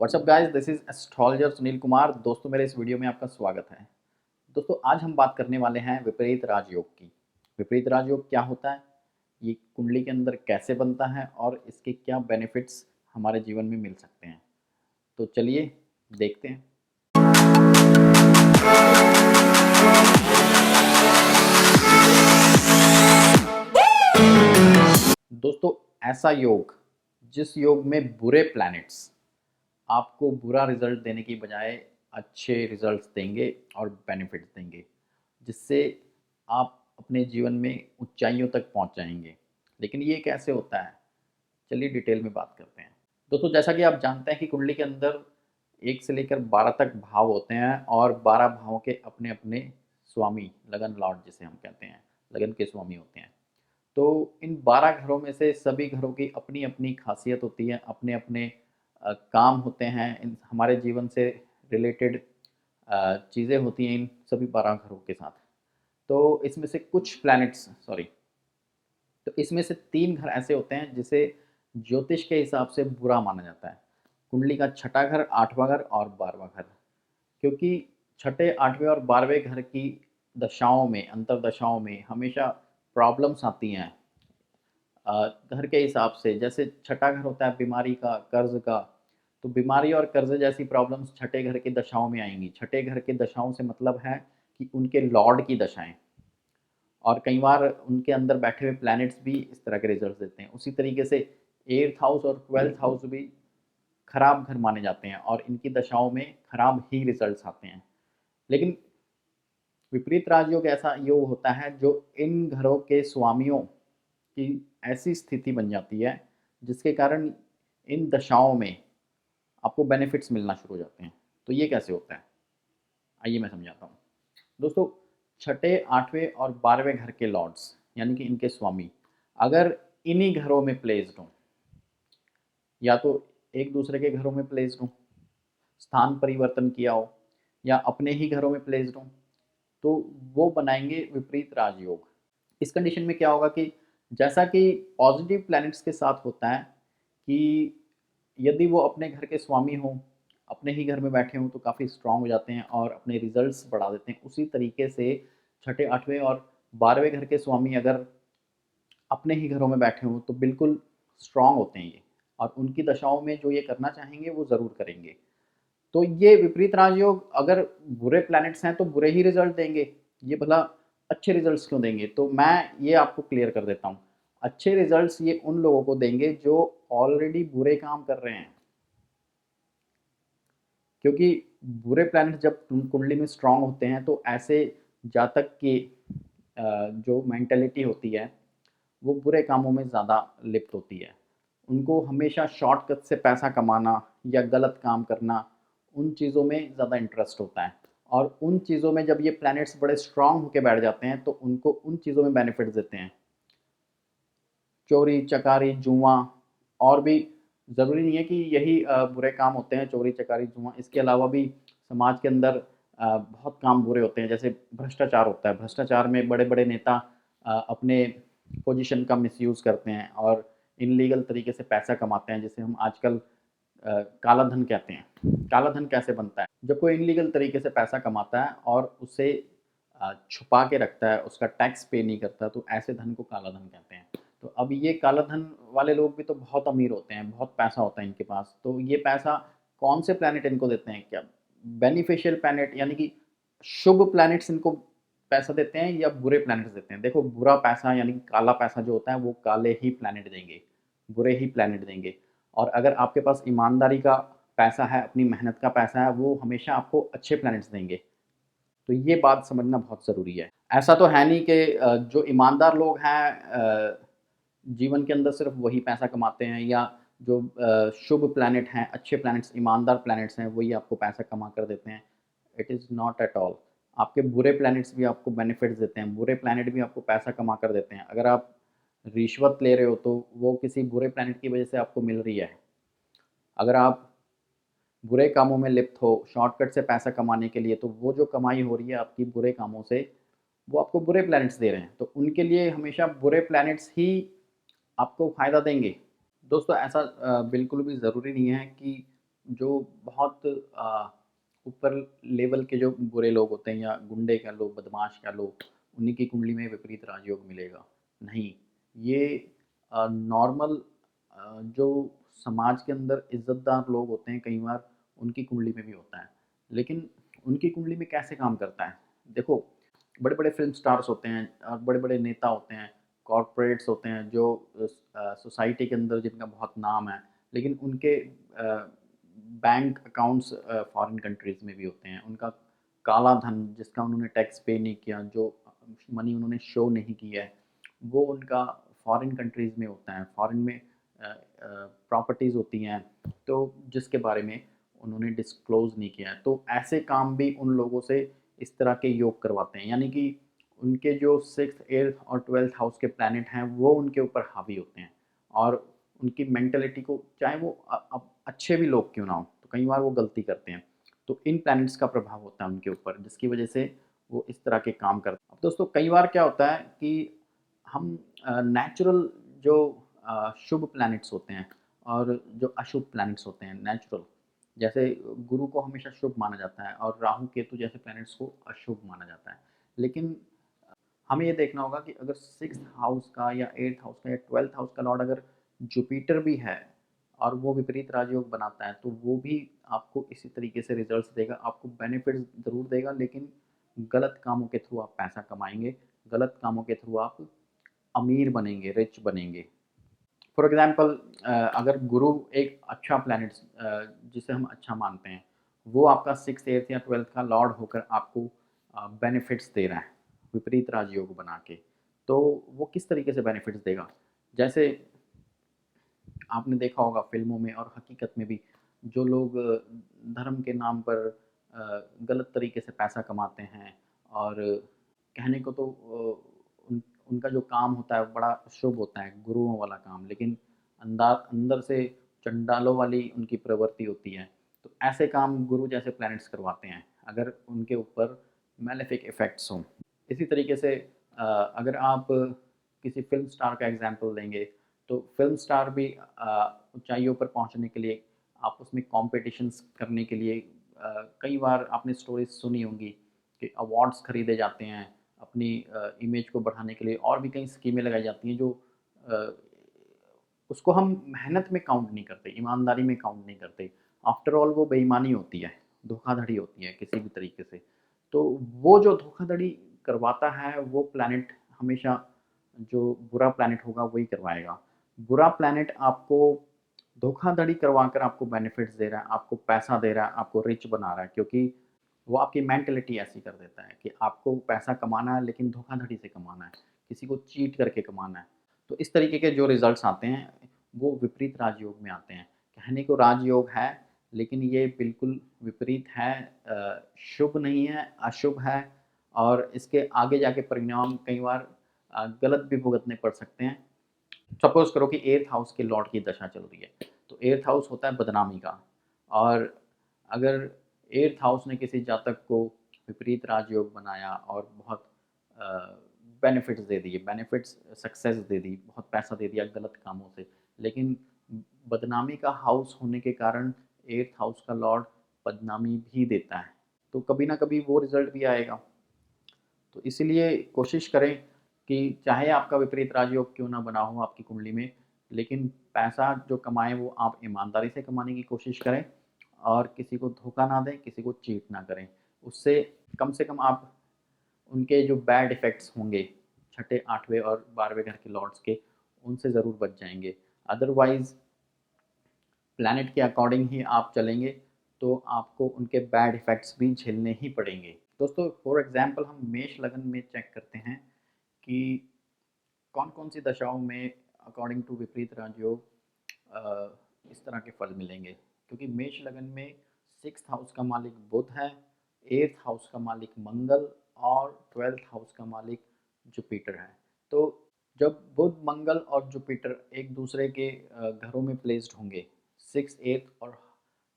WhatsApp guys, this is astrologer Sunil Kumar. दोस्तों, मेरे इस वीडियो में आपका स्वागत है। दोस्तों, आज हम बात करने वाले हैं विपरीत राजयोग की। विपरीत राजयोग क्या होता है, ये कुंडली के अंदर कैसे बनता है और इसके क्या बेनिफिट्स हमारे जीवन में मिल सकते हैं। तो चलिए देखते हैं। दोस्तों, ऐसा योग जिस योग में बुरे प्लैनेट्स आपको बुरा रिजल्ट देने की बजाय अच्छे रिजल्ट्स देंगे और बेनिफिट्स देंगे, जिससे आप अपने जीवन में ऊंचाइयों तक पहुंच जाएंगे। लेकिन ये कैसे होता है, चलिए डिटेल में बात करते हैं। दोस्तों, जैसा कि आप जानते हैं कि कुंडली के अंदर 1 से लेकर 12 तक भाव होते हैं और 12 भावों के अपने अपने स्वामी, लगन लॉर्ड जिसे हम कहते हैं, लगन के स्वामी होते हैं। तो इन 12 घरों में से सभी घरों की अपनी अपनी खासियत होती है, अपने अपने काम होते हैं, इन हमारे जीवन से रिलेटेड चीज़ें होती हैं इन सभी 12 घरों के साथ। तो इसमें से कुछ प्लैनेट्स सॉरी तो इसमें से 3 घर ऐसे होते हैं जिसे ज्योतिष के हिसाब से बुरा माना जाता है। कुंडली का छठा घर, 8वां घर और 12वां घर। क्योंकि छठे, 8वें और 12वें घर की दशाओं में, अंतरदशाओं में हमेशा प्रॉब्लम्स आती हैं घर के हिसाब से। जैसे छठा घर होता है बीमारी का, कर्ज का, तो बीमारी और कर्ज जैसी प्रॉब्लम्स छठे घर की दशाओं में आएंगी। छठे घर की दशाओं से मतलब है कि उनके लॉर्ड की दशाएं, और कई बार उनके अंदर बैठे हुए प्लैनेट्स भी इस तरह के रिजल्ट देते हैं। उसी तरीके से 8th हाउस और 12th हाउस भी खराब घर माने जाते हैं और इनकी दशाओं में खराब ही रिजल्ट्स आते हैं। लेकिन विपरीत राजयोग ऐसा योग होता है जो इन घरों के स्वामियों की ऐसी स्थिति बन जाती है जिसके कारण इन दशाओं में आपको बेनिफिट्स मिलना शुरू हो जाते हैं। तो ये कैसे होता है, आइए मैं समझाता हूँ। दोस्तों, छठे, 8वें और 12वें घर के लॉर्ड्स यानी कि इनके स्वामी अगर इन्हीं घरों में प्लेस्ड हों, या तो एक दूसरे के घरों में प्लेस्ड हों, स्थान परिवर्तन किया हो, या अपने ही घरों में प्लेस्ड हों, तो वो बनाएंगे विपरीत राजयोग। इस कंडीशन में क्या होगा कि जैसा कि पॉजिटिव प्लैनेट्स के साथ होता है कि यदि वो अपने घर के स्वामी हों, अपने ही घर में बैठे हों, तो काफ़ी स्ट्रांग हो जाते हैं और अपने रिजल्ट्स बढ़ा देते हैं। उसी तरीके से छठे, 8वें और 12वें घर के स्वामी अगर अपने ही घरों में बैठे हों तो बिल्कुल स्ट्रांग होते हैं ये, और उनकी दशाओं में जो ये करना चाहेंगे वो ज़रूर करेंगे। तो ये विपरीत राजयोग अगर बुरे प्लैनेट्स हैं तो बुरे ही रिजल्ट देंगे, ये भला अच्छे रिजल्ट्स क्यों देंगे? तो मैं ये आपको क्लियर कर देता हूँ। अच्छे रिजल्ट्स ये उन लोगों को देंगे जो ऑलरेडी बुरे काम कर रहे हैं। क्योंकि बुरे प्लैनेट जब कुंडली में स्ट्रांग होते हैं तो ऐसे जातक की जो मेंटेलिटी होती है वो बुरे कामों में ज़्यादा लिप्त होती है। उनको हमेशा शॉर्टकट से पैसा कमाना या गलत काम करना, उन चीज़ों में ज़्यादा इंटरेस्ट होता है। और उन चीज़ों में जब ये प्लैनेट्स बड़े स्ट्रांग होके बैठ जाते हैं तो उनको उन चीज़ों में बेनिफिट्स देते हैं। चोरी चकारी जुआ, और भी ज़रूरी नहीं है कि यही बुरे काम होते हैं, चोरी चकारी जुआ। इसके अलावा भी समाज के अंदर बहुत काम बुरे होते हैं। जैसे भ्रष्टाचार होता है, भ्रष्टाचार में बड़े बड़े नेता अपने पोजीशन का मिसयूज़ करते हैं और इनलीगल तरीके से पैसा कमाते हैं, जिसे हम आजकल काला धन कहते हैं। काला धन कैसे बनता है? जब कोई इनलीगल तरीके से पैसा कमाता है और उसे छुपा के रखता है, उसका टैक्स पे नहीं करता, तो ऐसे धन को काला धन कहते हैं। तो अब ये काला धन वाले लोग भी तो बहुत अमीर होते हैं, बहुत पैसा होता है इनके पास। तो ये पैसा कौन से प्लैनेट इनको देते हैं? क्या बेनिफिशियल प्लैनेट यानी कि शुभ प्लैनेट्स इनको पैसा देते हैं या बुरे प्लैनेट्स देते हैं? देखो, बुरा पैसा यानी कि काला पैसा जो होता है वो काले ही प्लैनेट देंगे, बुरे ही प्लैनेट देंगे। और अगर आपके पास ईमानदारी का पैसा है, अपनी मेहनत का पैसा है, वो हमेशा आपको अच्छे प्लैनेट्स देंगे। तो ये बात समझना बहुत ज़रूरी है। ऐसा तो है नहीं कि जो ईमानदार लोग हैं जीवन के अंदर सिर्फ़ वही पैसा कमाते हैं, या जो शुभ प्लैनेट हैं, अच्छे प्लैनेट्स, ईमानदार प्लैनेट्स हैं, वही आपको पैसा कमा कर देते हैं। It is not at all. आपके बुरे प्लैनेट्स भी आपको बेनिफिट्स देते हैं, बुरे प्लैनेट भी आपको पैसा कमा कर देते हैं। अगर आप रिश्वत ले रहे हो तो वो किसी बुरे प्लैनेट की वजह से आपको मिल रही है। अगर आप बुरे कामों में लिप्त हो, शॉर्टकट से पैसा कमाने के लिए, तो वो जो कमाई हो रही है आपकी बुरे कामों से, वो आपको बुरे प्लैनेट्स दे रहे हैं। तो उनके लिए हमेशा बुरे प्लैनेट्स ही आपको फ़ायदा देंगे। दोस्तों, ऐसा बिल्कुल भी ज़रूरी नहीं है कि जो बहुत ऊपर लेवल के जो बुरे लोग होते हैं या गुंडे कह लो, बदमाश कह लो, उन्हीं की कुंडली में विपरीत राजयोग मिलेगा। नहीं, ये नॉर्मल जो समाज के अंदर इज़्ज़तदार लोग होते हैं, कई बार उनकी कुंडली में भी होता है। लेकिन उनकी कुंडली में कैसे काम करता है? देखो, बड़े-बड़े फ़िल्म स्टार्स होते हैं और बड़े-बड़े नेता होते हैं, कॉर्पोरेट्स होते हैं जो सोसाइटी के अंदर जिनका बहुत नाम है, लेकिन उनके बैंक अकाउंट्स फॉरेन कंट्रीज़ में भी होते हैं। उनका काला धन जिसका उन्होंने टैक्स पे नहीं किया, जो मनी उन्होंने शो नहीं किया है, वो उनका फॉरेन कंट्रीज़ में होता है। फॉरेन में प्रॉपर्टीज़ होती हैं, तो जिसके बारे में उन्होंने डिस्क्लोज़ नहीं किया है। तो ऐसे काम भी उन लोगों से इस तरह के योग करवाते हैं। यानी कि उनके जो 6th, 8th और 12th हाउस के प्लैनेट हैं, वो उनके ऊपर हावी होते हैं और उनकी मेंटालिटी को, चाहे वो अच्छे भी लोग क्यों ना हों, तो कई बार वो गलती करते हैं। तो इन प्लैनेट्स का प्रभाव होता है उनके ऊपर, जिसकी वजह से वो इस तरह के काम करते हैं। अब दोस्तों, कई बार क्या होता है कि हम नेचुरल जो शुभ प्लैनेट्स होते हैं और जो अशुभ प्लैनेट्स होते हैं नेचुरल, जैसे गुरु को हमेशा शुभ माना जाता है और राहु केतु जैसे प्लैनेट्स को अशुभ माना जाता है। लेकिन हमें ये देखना होगा कि अगर 6th हाउस का या 8th हाउस का या 12th हाउस का लॉर्ड अगर जुपिटर भी है और वो विपरीत राजयोग बनाता है, तो वो भी आपको इसी तरीके से रिजल्ट्स देगा। आपको बेनिफिट्स ज़रूर देगा, लेकिन गलत कामों के थ्रू आप पैसा कमाएँगे, गलत कामों के थ्रू आप अमीर बनेंगे, रिच बनेंगे। फॉर एग्ज़ाम्पल अगर गुरु एक अच्छा प्लैनेट जिसे हम अच्छा मानते हैं, वो आपका 6th, 8th या 12th का लॉर्ड होकर आपको बेनिफिट्स दे रहा है, विपरीत राजयोग बना के, तो वो किस तरीके से बेनिफिट्स देगा? जैसे आपने देखा होगा फ़िल्मों में और हकीकत में भी, जो लोग धर्म के नाम पर गलत तरीके से पैसा कमाते हैं और कहने को तो उनका जो काम होता है बड़ा शुभ होता है, गुरुओं वाला काम, लेकिन अंदर से चंडालों वाली उनकी प्रवृत्ति होती है। तो ऐसे काम गुरु जैसे प्लैनेट्स करवाते हैं, अगर उनके ऊपर मैलेफिक इफ़ेक्ट्स हों। इसी तरीके से अगर आप किसी फ़िल्म स्टार का एग्ज़ाम्पल लेंगे, तो फ़िल्म स्टार भी ऊँचाइयों पर पहुँचने के लिए, आप उसमें कॉम्पिटिशन्स करने के लिए कई बार आपने स्टोरीज़ सुनी होंगी कि अवार्ड्स खरीदे जाते हैं, अपनी इमेज को बढ़ाने के लिए और भी कई स्कीमें लगाई जाती हैं जो अ, उसको हम मेहनत में काउंट नहीं करते, ईमानदारी में काउंट नहीं करते। आफ्टर ऑल वो बेईमानी होती है, धोखाधड़ी होती है किसी भी तरीके से। तो वो जो धोखाधड़ी करवाता है, वो प्लैनेट हमेशा जो बुरा प्लैनेट होगा वही करवाएगा। बुरा प्लैनेट आपको धोखाधड़ी करवाकर आपको बेनिफिट्स दे रहा है, आपको पैसा दे रहा है, आपको रिच बना रहा है, क्योंकि वो आपकी मेंटालिटी ऐसी कर देता है कि आपको पैसा कमाना है लेकिन धोखाधड़ी से कमाना है, किसी को चीट करके कमाना है। तो इस तरीके के जो रिज़ल्ट्स आते हैं, वो विपरीत राजयोग में आते हैं। कहने को राजयोग है, लेकिन ये बिल्कुल विपरीत है, शुभ नहीं है, अशुभ है और इसके आगे जाके परिणाम कई बार गलत भी भुगतने पड़ सकते हैं। सपोज़ करो कि 8th हाउस के लॉर्ड की दशा चल रही है, तो 8th हाउस होता है बदनामी का, और अगर 8th हाउस ने किसी जातक को विपरीत राजयोग बनाया और बहुत अ, बेनिफिट्स दे दिए, बेनिफिट्स सक्सेस दे दी, बहुत पैसा दे दिया गलत कामों से, लेकिन बदनामी का हाउस होने के कारण 8th हाउस का लॉर्ड बदनामी भी देता है, तो कभी ना कभी वो रिज़ल्ट भी आएगा। तो इसीलिए कोशिश करें कि चाहे आपका विपरीत राजयोग क्यों ना बना हो आपकी कुंडली में, लेकिन पैसा जो कमाएँ वो आप ईमानदारी से कमाने की कोशिश करें और किसी को धोखा ना दें, किसी को चीट ना करें। उससे कम से कम आप उनके जो बैड इफ़ेक्ट्स होंगे, छठे, 8वें और 12वें घर के लॉर्ड्स के, उनसे ज़रूर बच जाएँगे। अदरवाइज़ प्लैनेट के अकॉर्डिंग ही आप चलेंगे, तो आपको उनके बैड इफ़ेक्ट्स भी झेलने ही पड़ेंगे। दोस्तों, फॉर एग्ज़ाम्पल हम मेष लग्न में चेक करते हैं कि कौन-कौन सी दशाओं में अकॉर्डिंग टू विपरीत राजयोग इस तरह के फल मिलेंगे। क्योंकि मेष लग्न में 6th हाउस का मालिक बुध है, 8th हाउस का मालिक मंगल और 12th हाउस का मालिक जुपिटर है। तो जब बुध, मंगल और जुपिटर एक दूसरे के घरों में प्लेस्ड होंगे, 6th, 8th और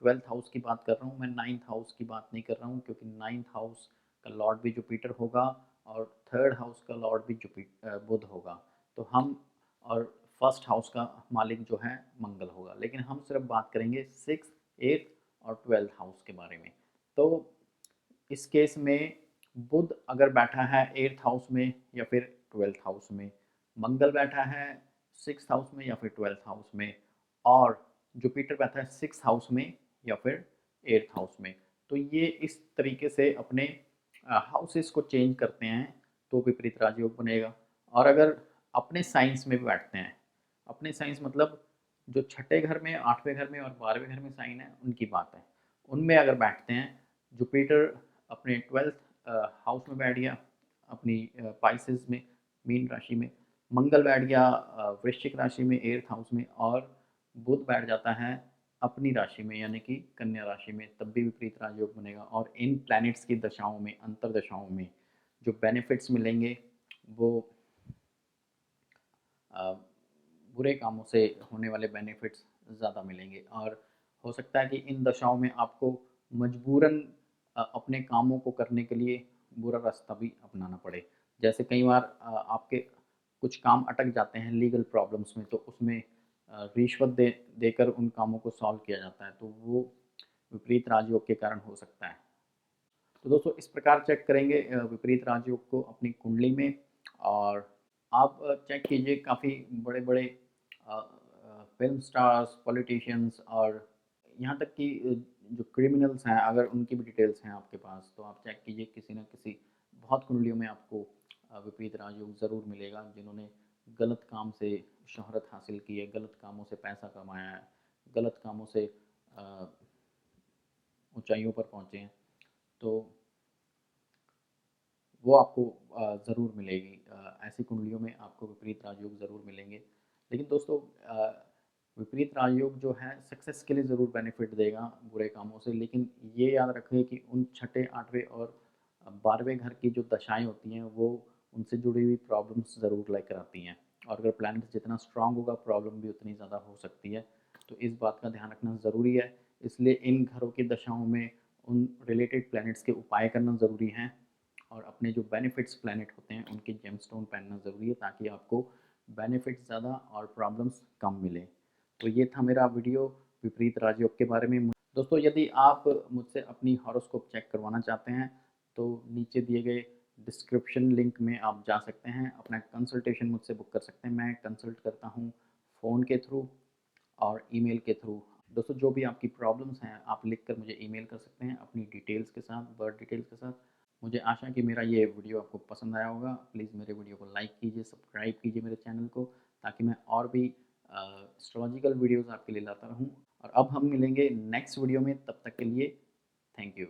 12th हाउस की बात कर रहा हूँ मैं, 9th हाउस की बात नहीं कर रहा हूँ, क्योंकि 9th हाउस का लॉर्ड भी जुपिटर होगा और 3rd हाउस का लॉर्ड भी बुध होगा। तो हम और 1st हाउस का मालिक जो है मंगल होगा, लेकिन हम सिर्फ बात करेंगे 6th, 8th और 12th हाउस के बारे में। तो इस केस में बुध अगर बैठा है 8th हाउस में या फिर 12th हाउस में, मंगल बैठा है 6th हाउस में या फिर 12th हाउस में, और जुपिटर बैठा है 6th हाउस में या फिर 8th हाउस में, तो ये इस तरीके से अपने हाउसेस को चेंज करते हैं तो विपरीत राजयोग बनेगा। और अगर अपने साइंस में भी बैठते हैं, अपने साइंस मतलब जो छठे घर में, 8वें घर में और 12वें घर में साइन है उनकी बात है, उनमें अगर बैठते हैं, जुपिटर अपने 12th हाउस में बैठ गया अपनी पाइसेस में, मीन राशि में, मंगल बैठ गया वृश्चिक राशि में 8th हाउस में, और बुध बैठ जाता है अपनी राशि में यानी कि कन्या राशि में, तब भी विपरीत राजयोग बनेगा। और इन प्लैनेट्स की दशाओं में, अंतर दशाओं में जो बेनिफिट्स मिलेंगे वो अ, बुरे कामों से होने वाले बेनिफिट्स ज़्यादा मिलेंगे, और हो सकता है कि इन दशाओं में आपको मजबूरन अपने कामों को करने के लिए बुरा रास्ता भी अपनाना पड़े। जैसे कई बार आपके कुछ काम अटक जाते हैं लीगल प्रॉब्लम्स में, तो उसमें रिश्वत देकर उन कामों को सॉल्व किया जाता है, तो वो विपरीत राजयोग के कारण हो सकता है। तो दोस्तों इस प्रकार चेक करेंगे विपरीत राजयोग को अपनी कुंडली में। और आप चेक कीजिए, काफ़ी बड़े बड़े फिल्म स्टार्स, पॉलिटिशियंस, और यहाँ तक कि जो क्रिमिनल्स हैं, अगर उनकी भी डिटेल्स हैं आपके पास तो आप चेक कीजिए, किसी न किसी बहुत कुंडलियों में आपको विपरीत राजयोग ज़रूर मिलेगा, जिन्होंने गलत काम से शोहरत हासिल की है, गलत कामों से पैसा कमाया है, गलत कामों से अ, ऊंचाइयों पर पहुँचे हैं, तो वो आपको ज़रूर मिलेगी। ऐसी कुंडलियों में आपको विपरीत राजयोग ज़रूर मिलेंगे। लेकिन दोस्तों विपरीत राजयोग जो है सक्सेस के लिए ज़रूर बेनिफिट देगा बुरे कामों से, लेकिन ये याद रखें कि उन छठे, 8वें और 12वें घर की जो दशाएँ होती हैं वो उनसे जुड़ी हुई प्रॉब्लम्स ज़रूर लेकर आती हैं, और अगर प्लैनेट जितना स्ट्रॉन्ग होगा प्रॉब्लम भी उतनी ज़्यादा हो सकती है। तो इस बात का ध्यान रखना ज़रूरी है, इसलिए इन घरों की दशाओं में उन रिलेटेड प्लैनेट्स के उपाय करना ज़रूरी हैं, और अपने जो बेनिफिट्स प्लैनेट होते हैं उनके जेमस्टोन पहनना ज़रूरी है, ताकि आपको बेनिफिट्स ज़्यादा और प्रॉब्लम्स कम मिले। तो ये था मेरा वीडियो विपरीत राजयोग के बारे में। दोस्तों यदि आप मुझसे अपनी हॉरोस्कोप चेक करवाना चाहते हैं तो नीचे दिए गए डिस्क्रिप्शन लिंक में आप जा सकते हैं, अपना कंसल्टेशन मुझसे बुक कर सकते हैं। मैं कंसल्ट करता हूँ फ़ोन के थ्रू और ईमेल के थ्रू। दोस्तों जो भी आपकी प्रॉब्लम्स हैं आप लिख कर मुझे ईमेल कर सकते हैं अपनी डिटेल्स के साथ, बर्थ डिटेल्स के साथ। मुझे आशा है कि मेरा ये वीडियो आपको पसंद आया होगा। प्लीज़ मेरे वीडियो को लाइक कीजिए, सब्सक्राइब कीजिए मेरे चैनल को, ताकि मैं और भी एस्ट्रोलॉजिकल वीडियोज़ आपके लिए लाता रहूँ। और अब हम मिलेंगे नेक्स्ट वीडियो में, तब तक के लिए थैंक यू।